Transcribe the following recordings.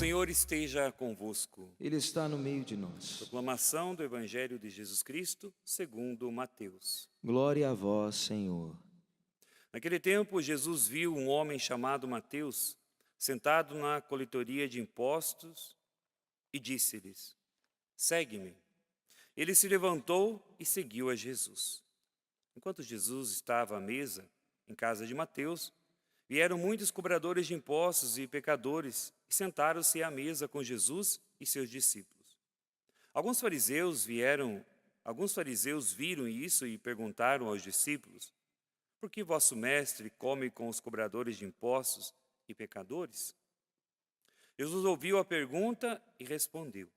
Senhor esteja convosco. Ele está no meio de nós. Proclamação do Evangelho de Jesus Cristo, segundo Mateus. Glória a vós, Senhor. Naquele tempo, Jesus viu um homem chamado Mateus sentado na coletoria de impostos e disse-lhes: segue-me. Ele se levantou e seguiu a Jesus. Enquanto Jesus estava à mesa, em casa de Mateus, vieram muitos cobradores de impostos e pecadores e sentaram-se à mesa com Jesus e seus discípulos. Alguns fariseus viram isso e perguntaram aos discípulos: por que vosso mestre come com os cobradores de impostos e pecadores? Jesus ouviu a pergunta e respondeu: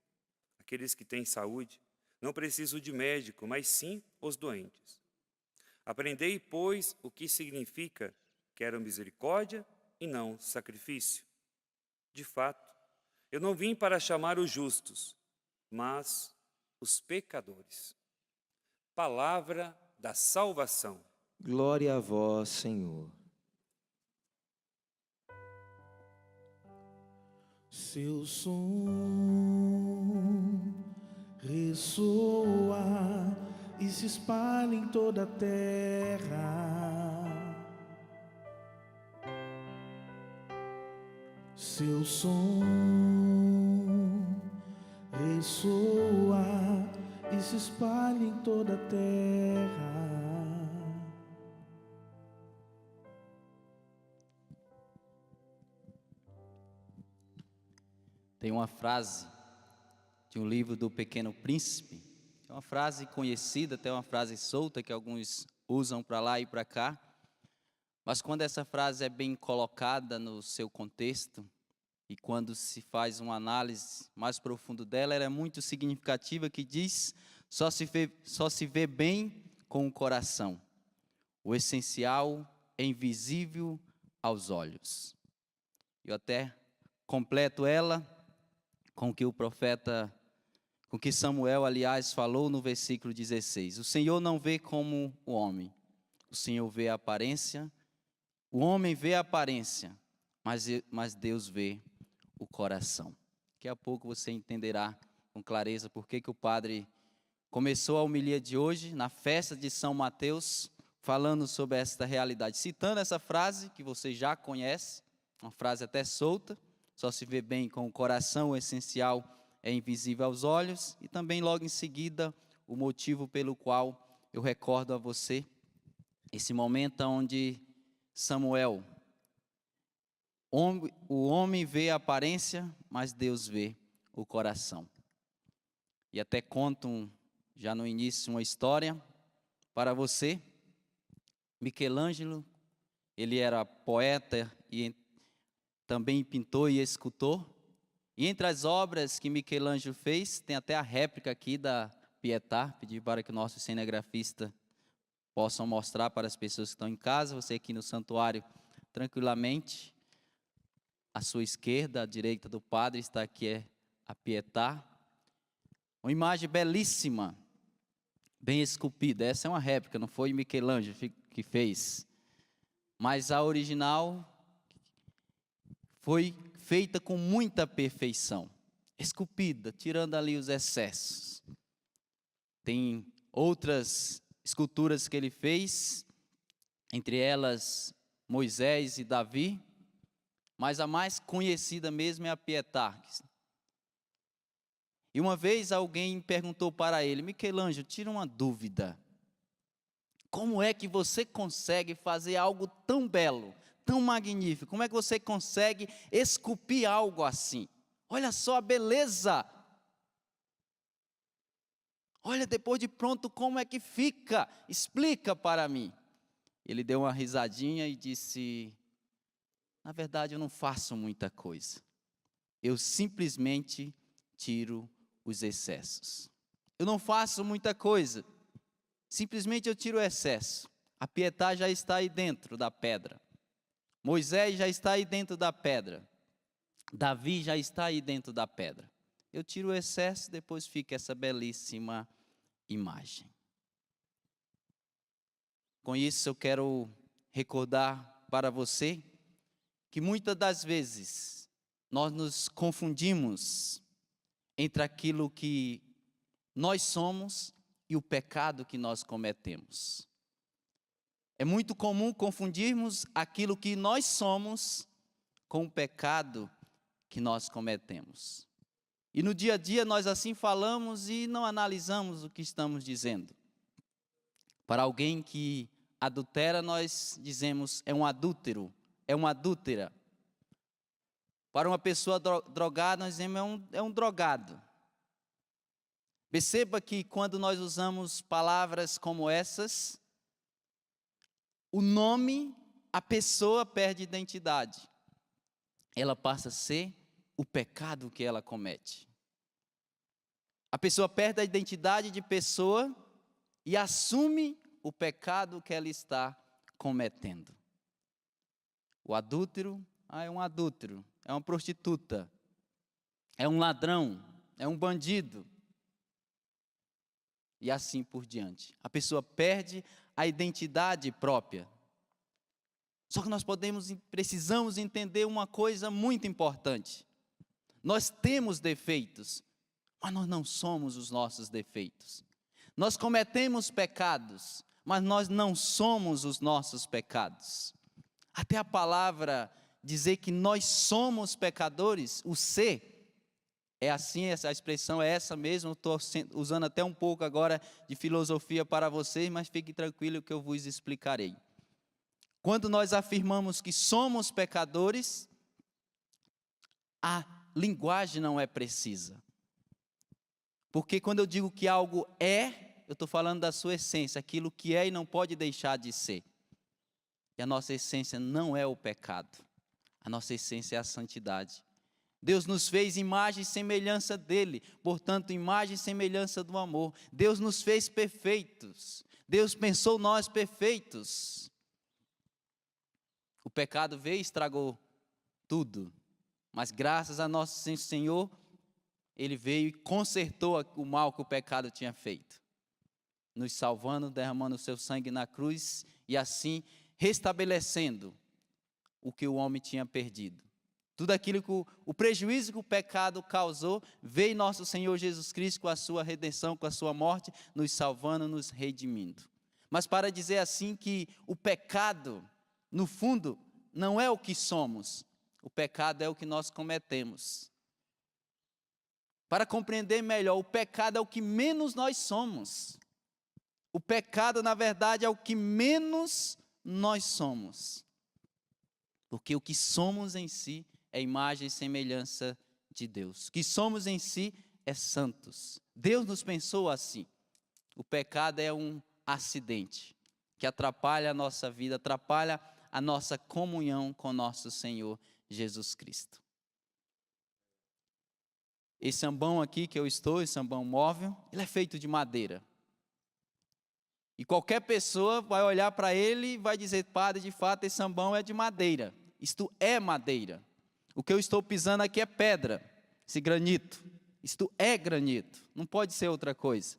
aqueles que têm saúde não precisam de médico, mas sim os doentes. Aprendei, pois, o que significa: quero misericórdia e não sacrifício. De fato, eu não vim para chamar os justos, mas os pecadores. Palavra da salvação. Glória a vós, Senhor. Seu som ressoa e se espalha em toda a terra. Seu som ressoa e se espalha em toda a terra. Tem uma frase de um livro do Pequeno Príncipe, é uma frase conhecida, até uma frase solta que alguns usam para lá e para cá, mas quando essa frase é bem colocada no seu contexto e quando se faz uma análise mais profunda dela, ela é muito significativa, que diz: só se vê bem com o coração. O essencial é invisível aos olhos. Eu até completo ela com o que com que Samuel, aliás, falou no versículo 16. O Senhor não vê como o homem. O Senhor vê a aparência. O homem vê a aparência, mas Deus vê o coração. Daqui a pouco você entenderá com clareza por que o padre começou a homilia de hoje, na festa de São Mateus, falando sobre esta realidade, citando essa frase que você já conhece, uma frase até solta: só se vê bem com o coração, o essencial é invisível aos olhos, e também logo em seguida o motivo pelo qual eu recordo a você esse momento onde Samuel, o homem vê a aparência, mas Deus vê o coração. E até conto já no início uma história para você. Michelangelo, ele era poeta e também pintor e escultor. E entre as obras que Michelangelo fez, tem até a réplica aqui da Pietà. Pedi para que o nosso cinegrafista possam mostrar para as pessoas que estão em casa. Você aqui no santuário, tranquilamente. À sua esquerda, à direita do padre, está aqui a Pietà. Uma imagem belíssima, bem esculpida. Essa é uma réplica, não foi Michelangelo que fez. Mas a original foi feita com muita perfeição, esculpida, tirando ali os excessos. Tem outras esculturas que ele fez, entre elas Moisés e Davi, mas a mais conhecida mesmo é a Pietà. E uma vez alguém perguntou para ele: Michelangelo, tira uma dúvida, como é que você consegue fazer algo tão belo, tão magnífico? Como é que você consegue esculpir algo assim? Olha só a beleza. Olha, depois de pronto, como é que fica? Explica para mim. Ele deu uma risadinha e disse: na verdade, eu não faço muita coisa. Eu simplesmente tiro os excessos. Eu não faço muita coisa. Simplesmente eu tiro o excesso. A Pietà já está aí dentro da pedra. Moisés já está aí dentro da pedra. Davi já está aí dentro da pedra. Eu tiro o excesso, depois fica essa belíssima imagem. Com isso eu quero recordar para você que muitas das vezes nós nos confundimos entre aquilo que nós somos e o pecado que nós cometemos. É muito comum confundirmos aquilo que nós somos com o pecado que nós cometemos. E no dia a dia nós assim falamos e não analisamos o que estamos dizendo. Para alguém que adultera, nós dizemos é um adúltero, é uma adúltera. Para uma pessoa drogada, nós dizemos é um drogado. Perceba que quando nós usamos palavras como essas, o nome, a pessoa perde identidade. Ela passa a ser o pecado que ela comete. A pessoa perde a identidade de pessoa e assume o pecado que ela está cometendo. O adúltero, é um adúltero, é uma prostituta, é um ladrão, é um bandido. E assim por diante. A pessoa perde a identidade própria. Só que nós precisamos entender uma coisa muito importante. Nós temos defeitos, mas nós não somos os nossos defeitos. Nós cometemos pecados, mas nós não somos os nossos pecados. Até a palavra dizer que nós somos pecadores, o ser, é assim, essa expressão é essa mesmo, estou usando até um pouco agora de filosofia para vocês, mas fique tranquilo que eu vos explicarei. Quando nós afirmamos que somos pecadores, a linguagem não é precisa. Porque quando eu digo que algo é, eu estou falando da sua essência, aquilo que é e não pode deixar de ser. E a nossa essência não é o pecado, a nossa essência é a santidade. Deus nos fez imagem e semelhança dele, portanto, imagem e semelhança do amor. Deus nos fez perfeitos, Deus pensou nós perfeitos. O pecado veio e estragou tudo, mas graças a nosso Senhor, ele veio e consertou o mal que o pecado tinha feito, nos salvando, derramando o seu sangue na cruz e assim restabelecendo o que o homem tinha perdido. Tudo aquilo que o prejuízo que o pecado causou, veio nosso Senhor Jesus Cristo com a sua redenção, com a sua morte, nos salvando, nos redimindo. Mas para dizer assim que o pecado, no fundo, não é o que somos, o pecado é o que nós cometemos. Para compreender melhor, o pecado é o que menos nós somos. O pecado, na verdade, é o que menos nós somos. Porque o que somos em si é imagem e semelhança de Deus. O que somos em si é santos. Deus nos pensou assim. O pecado é um acidente que atrapalha a nossa vida, atrapalha a nossa comunhão com nosso Senhor Jesus Cristo. Esse ambão aqui que eu estou, esse ambão móvel, ele é feito de madeira. E qualquer pessoa vai olhar para ele e vai dizer, padre, de fato esse ambão é de madeira. Isto é madeira. O que eu estou pisando aqui é pedra, esse granito. Isto é granito, não pode ser outra coisa.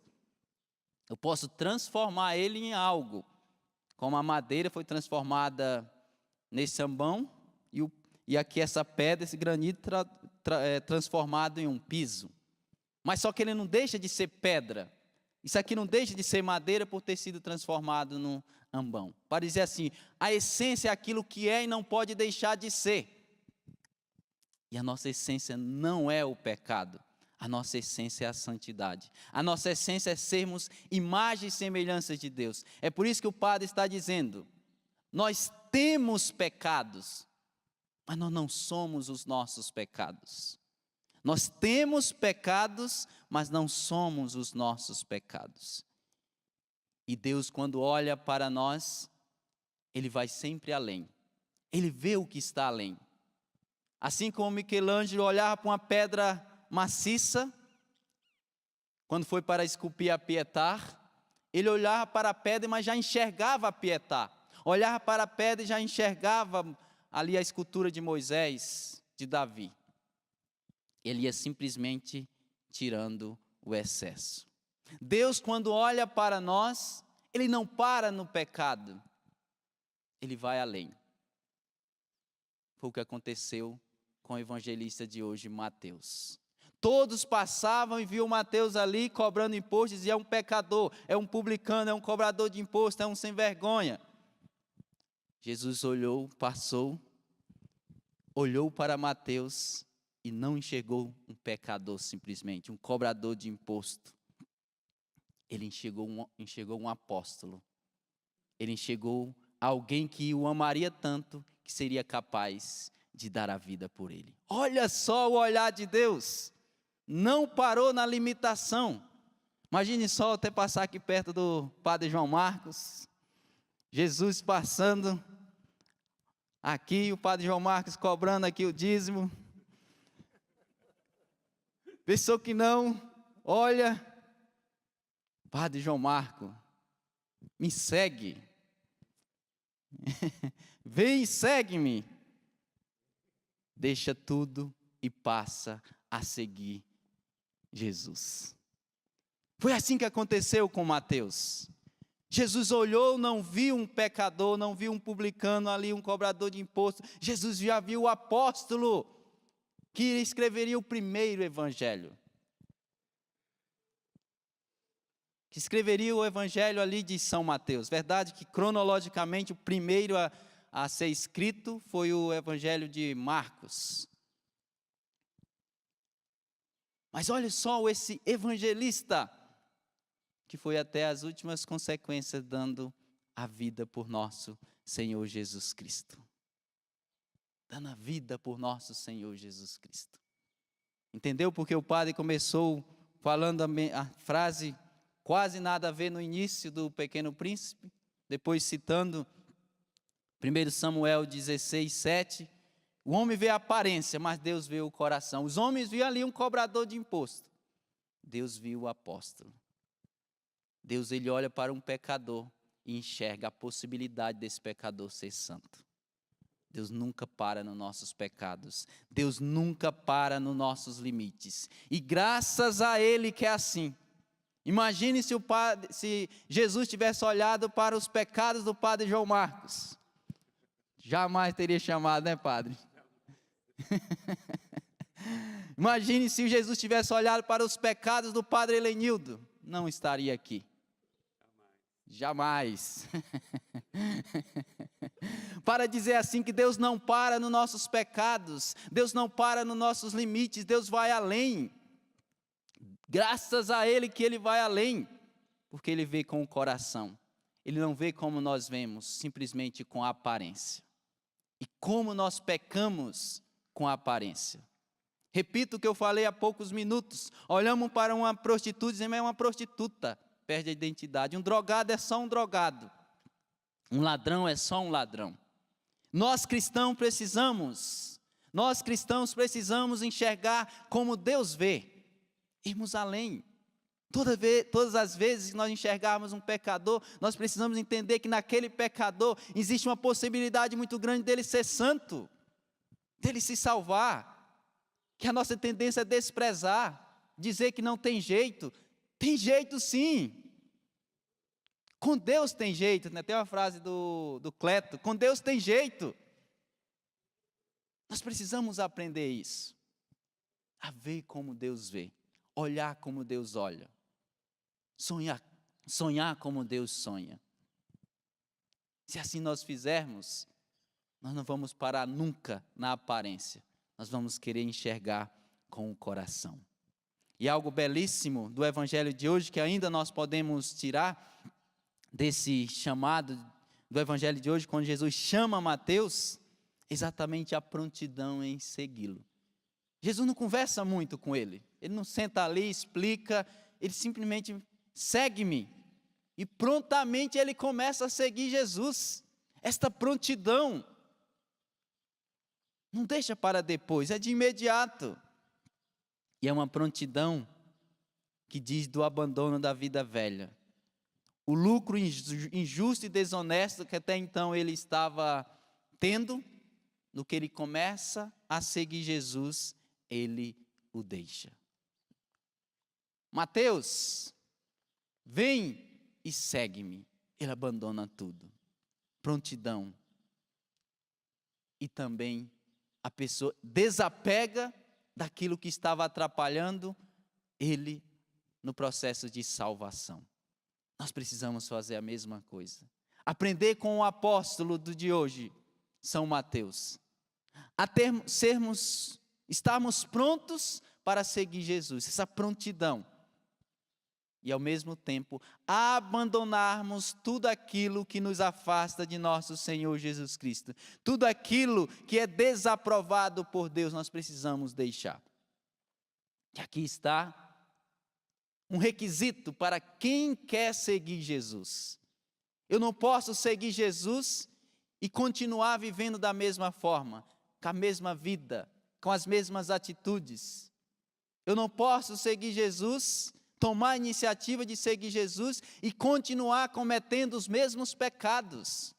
Eu posso transformar ele em algo, como a madeira foi transformada nesse ambão, e aqui essa pedra, esse granito é transformado em um piso. Mas só que ele não deixa de ser pedra. Isso aqui não deixa de ser madeira por ter sido transformado num ambão. Para dizer assim, a essência é aquilo que é e não pode deixar de ser. E a nossa essência não é o pecado, a nossa essência é a santidade. A nossa essência é sermos imagem e semelhança de Deus. É por isso que o padre está dizendo, nós temos pecados, mas nós não somos os nossos pecados. Nós temos pecados, mas não somos os nossos pecados. E Deus, quando olha para nós, Ele vai sempre além. Ele vê o que está além. Assim como Michelangelo olhava para uma pedra maciça, quando foi para esculpir a Pietà, ele olhava para a pedra, mas já enxergava a Pietà. Olhava para a pedra e já enxergava ali a escultura de Moisés, de Davi. Ele ia simplesmente tirando o excesso. Deus, quando olha para nós, Ele não para no pecado, Ele vai além. Foi o que aconteceu com o evangelista de hoje, Mateus. Todos passavam e viam Mateus ali cobrando impostos, e é um pecador, é um publicano, é um cobrador de imposto, é um sem vergonha. Jesus olhou, passou, olhou para Mateus e não enxergou um pecador simplesmente, um cobrador de imposto. Ele enxergou um apóstolo. Ele enxergou alguém que o amaria tanto que seria capaz de dar a vida por ele. Olha só o olhar de Deus. Não parou na limitação. Imagine só até passar aqui perto do Padre João Marcos. Jesus passando aqui, o Padre João Marcos cobrando aqui o dízimo. Pensou que não? Olha, Padre João Marcos, me segue. Vem e segue-me. Deixa tudo e passa a seguir Jesus. Foi assim que aconteceu com Mateus. Jesus olhou, não viu um pecador, não viu um publicano ali, um cobrador de imposto. Jesus já viu o apóstolo que escreveria o primeiro evangelho. Que escreveria o evangelho ali de São Mateus. Verdade que cronologicamente o primeiro a ser escrito foi o evangelho de Marcos. Mas olha só esse evangelista, que foi até as últimas consequências dando a vida por nosso Senhor Jesus Cristo. Dando a vida por nosso Senhor Jesus Cristo. Entendeu? Porque o padre começou falando a frase quase nada a ver no início do Pequeno Príncipe, depois citando 1 Samuel 16, 7, o homem vê a aparência, mas Deus vê o coração. Os homens viam ali um cobrador de imposto. Deus viu o apóstolo. Deus, ele olha para um pecador e enxerga a possibilidade desse pecador ser santo. Deus nunca para nos nossos pecados. Deus nunca para nos nossos limites. E graças a Ele que é assim. Imagine se Jesus tivesse olhado para os pecados do Padre João Marcos. Jamais teria chamado, né, Padre? Imagine se Jesus tivesse olhado para os pecados do Padre Helenildo. Não estaria aqui. Jamais. Para dizer assim que Deus não para nos nossos pecados, Deus não para nos nossos limites, Deus vai além. Graças a Ele que Ele vai além, porque Ele vê com o coração. Ele não vê como nós vemos, simplesmente com a aparência. E como nós pecamos com a aparência. Repito o que eu falei há poucos minutos. Olhamos para uma prostituta e dizemos, é uma prostituta. Perde a identidade. Um drogado é só um drogado. Um ladrão é só um ladrão. Nós cristãos precisamos enxergar como Deus vê. Irmos além. Todas as vezes que nós enxergarmos um pecador, nós precisamos entender que naquele pecador existe uma possibilidade muito grande dele ser santo, dele se salvar. Que a nossa tendência é desprezar, dizer que não tem jeito. Tem jeito sim. Com Deus tem jeito, né? Tem uma frase do Cleto, com Deus tem jeito. Nós precisamos aprender isso. A ver como Deus vê, olhar como Deus olha. Sonhar como Deus sonha. Se assim nós fizermos, nós não vamos parar nunca na aparência. Nós vamos querer enxergar com o coração. E algo belíssimo do evangelho de hoje, que ainda nós podemos tirar desse chamado do evangelho de hoje, quando Jesus chama Mateus, exatamente a prontidão em segui-lo. Jesus não conversa muito com ele. Ele não senta ali, explica, ele simplesmente segue-me. E prontamente ele começa a seguir Jesus. Esta prontidão não deixa para depois, é de imediato. E é uma prontidão que diz do abandono da vida velha. O lucro injusto e desonesto que até então ele estava tendo, no que ele começa a seguir Jesus, ele o deixa. Mateus, vem e segue-me. Ele abandona tudo. Prontidão. E também a pessoa desapega daquilo que estava atrapalhando ele no processo de salvação. Nós precisamos fazer a mesma coisa. Aprender com o apóstolo de hoje, São Mateus, a estarmos prontos para seguir Jesus, essa prontidão. E ao mesmo tempo, abandonarmos tudo aquilo que nos afasta de nosso Senhor Jesus Cristo. Tudo aquilo que é desaprovado por Deus, nós precisamos deixar. E aqui está um requisito para quem quer seguir Jesus. Eu não posso seguir Jesus e continuar vivendo da mesma forma, com a mesma vida, com as mesmas atitudes. Eu não posso seguir Jesus, tomar a iniciativa de seguir Jesus e continuar cometendo os mesmos pecados.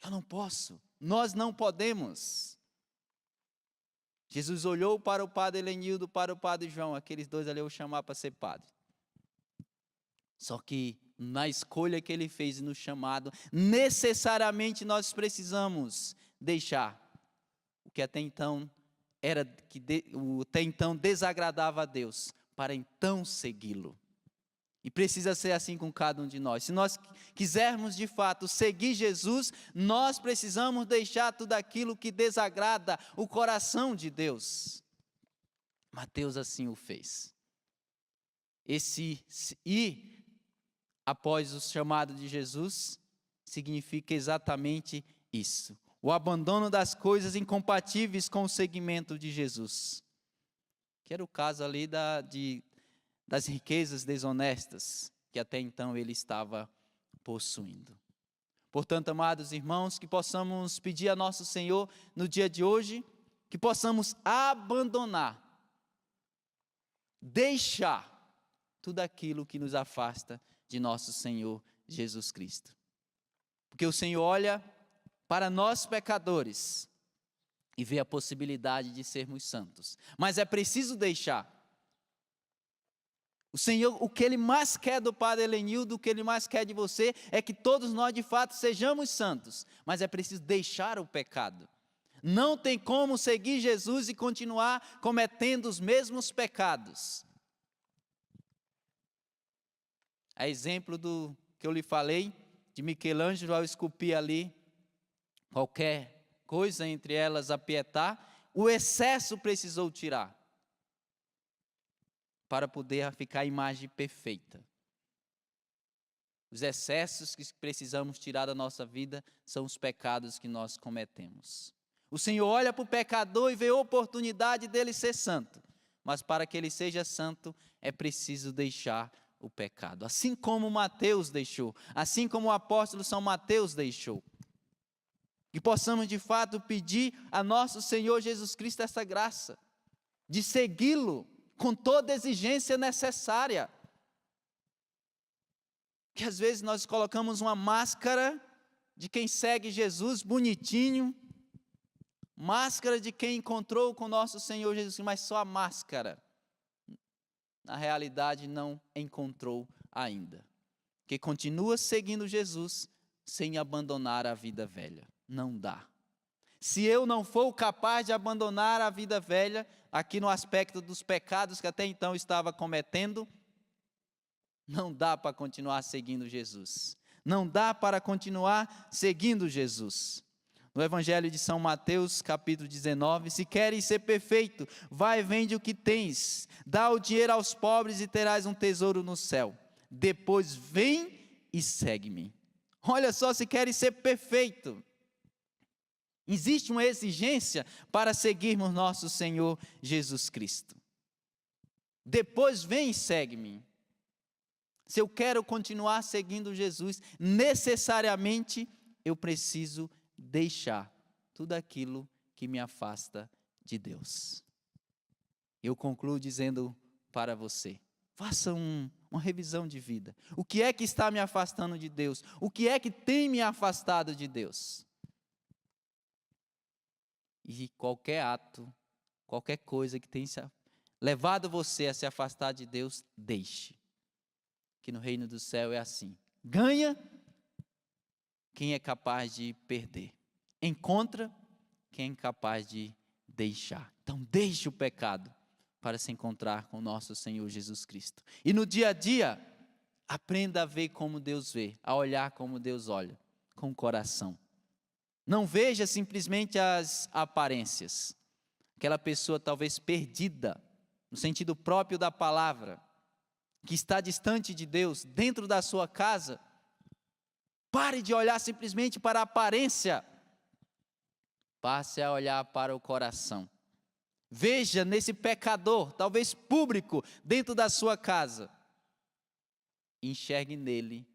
Eu não posso, nós não podemos. Jesus olhou para o padre Helenildo, para o padre João, aqueles dois ali eu vou chamar para ser padre. Só que na escolha que ele fez e no chamado, necessariamente nós precisamos deixar o que até então até então desagradava a Deus, para então segui-lo. E precisa ser assim com cada um de nós. Se nós quisermos de fato seguir Jesus, nós precisamos deixar tudo aquilo que desagrada o coração de Deus. Mateus assim o fez. Após o chamado de Jesus, significa exatamente isso. O abandono das coisas incompatíveis com o seguimento de Jesus. Que era o caso ali das riquezas desonestas, que até então ele estava possuindo. Portanto, amados irmãos, que possamos pedir a nosso Senhor no dia de hoje, que possamos abandonar, deixar tudo aquilo que nos afasta de nosso Senhor Jesus Cristo. Porque o Senhor olha para nós pecadores e vê a possibilidade de sermos santos. Mas é preciso deixar. O Senhor, o que Ele mais quer do Padre Helenildo, o que Ele mais quer de você, é que todos nós de fato sejamos santos. Mas é preciso deixar o pecado. Não tem como seguir Jesus e continuar cometendo os mesmos pecados. A exemplo do que eu lhe falei, de Michelangelo, ao esculpir ali qualquer coisa, entre elas a Pietà, o excesso precisou tirar, para poder ficar a imagem perfeita. Os excessos que precisamos tirar da nossa vida são os pecados que nós cometemos. O Senhor olha para o pecador e vê a oportunidade dele ser santo, mas para que ele seja santo é preciso deixar o pecado, assim como Mateus deixou, assim como o apóstolo São Mateus deixou. Que possamos de fato pedir a nosso Senhor Jesus Cristo essa graça, de segui-lo com toda a exigência necessária. Que às vezes nós colocamos uma máscara de quem segue Jesus, bonitinho, máscara de quem encontrou com nosso Senhor Jesus Cristo, mas só a máscara. Na realidade não encontrou ainda. Que continua seguindo Jesus sem abandonar a vida velha. Não dá. Se eu não for capaz de abandonar a vida velha, aqui no aspecto dos pecados que até então estava cometendo, não dá para continuar seguindo Jesus. Não dá para continuar seguindo Jesus. No Evangelho de São Mateus, capítulo 19, se queres ser perfeito, vai, vende o que tens, dá o dinheiro aos pobres e terás um tesouro no céu. Depois vem e segue-me. Olha só, se queres ser perfeito, existe uma exigência para seguirmos nosso Senhor Jesus Cristo. Depois vem e segue-me. Se eu quero continuar seguindo Jesus, necessariamente eu preciso deixar tudo aquilo que me afasta de Deus. Eu concluo dizendo para você, faça uma revisão de vida. O que é que está me afastando de Deus? O que é que tem me afastado de Deus? E qualquer ato, qualquer coisa que tenha levado você a se afastar de Deus, deixe. Que no reino do céu é assim. Ganha quem é capaz de perder. Encontra quem é capaz de deixar. Então, deixe o pecado para se encontrar com o nosso Senhor Jesus Cristo. E no dia a dia, aprenda a ver como Deus vê, a olhar como Deus olha, com o coração. Não veja simplesmente as aparências. Aquela pessoa talvez perdida, no sentido próprio da palavra, que está distante de Deus, dentro da sua casa. Pare de olhar simplesmente para a aparência. Passe a olhar para o coração. Veja nesse pecador, talvez público, dentro da sua casa. Enxergue nele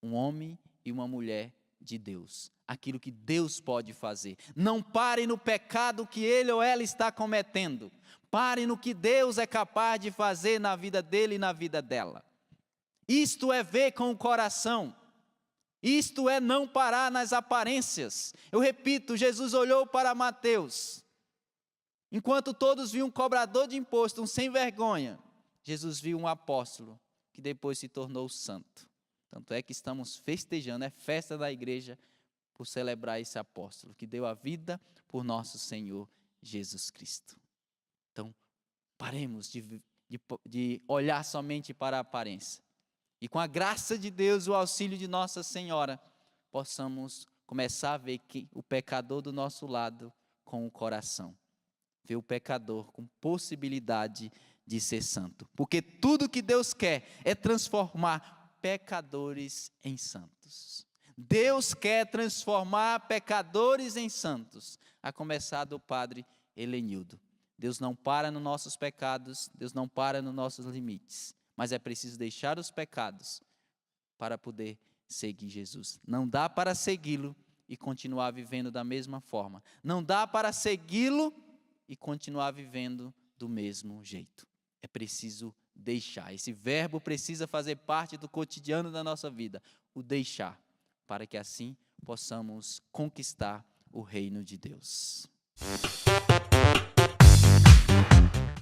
um homem e uma mulher de Deus. Aquilo que Deus pode fazer. Não pare no pecado que ele ou ela está cometendo. Pare no que Deus é capaz de fazer na vida dele e na vida dela. Isto é ver com o coração. Isto é não parar nas aparências. Eu repito, Jesus olhou para Mateus. Enquanto todos viam um cobrador de imposto, um sem vergonha, Jesus viu um apóstolo que depois se tornou santo. Tanto é que estamos festejando, é festa da igreja, por celebrar esse apóstolo que deu a vida por nosso Senhor Jesus Cristo. Então, paremos de olhar somente para a aparência. E com a graça de Deus, o auxílio de Nossa Senhora, possamos começar a ver que o pecador do nosso lado com o coração. Ver o pecador com possibilidade de ser santo. Porque tudo que Deus quer é transformar pecadores em santos. Deus quer transformar pecadores em santos. A começar do padre Helenildo. Deus não para nos nossos pecados, Deus não para nos nossos limites. Mas é preciso deixar os pecados para poder seguir Jesus. Não dá para segui-lo e continuar vivendo da mesma forma. Não dá para segui-lo e continuar vivendo do mesmo jeito. É preciso deixar. Esse verbo precisa fazer parte do cotidiano da nossa vida. O deixar, para que assim possamos conquistar o reino de Deus.